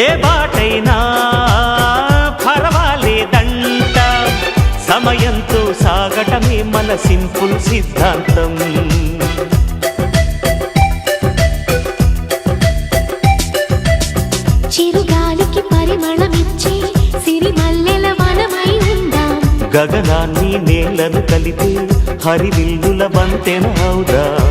ఏ బాటైనా పర్వాలేదంట, సమయంతో సాగటమే మన సింపుల్ సిద్ధాంతం. చిరుగాలికి పరిమళమిచ్చే సిరిమల్లెల వనమై ఉందాం, గగనాన్ని నేలను కలిపే హరివిల్లుల బంతెన అవుదాం.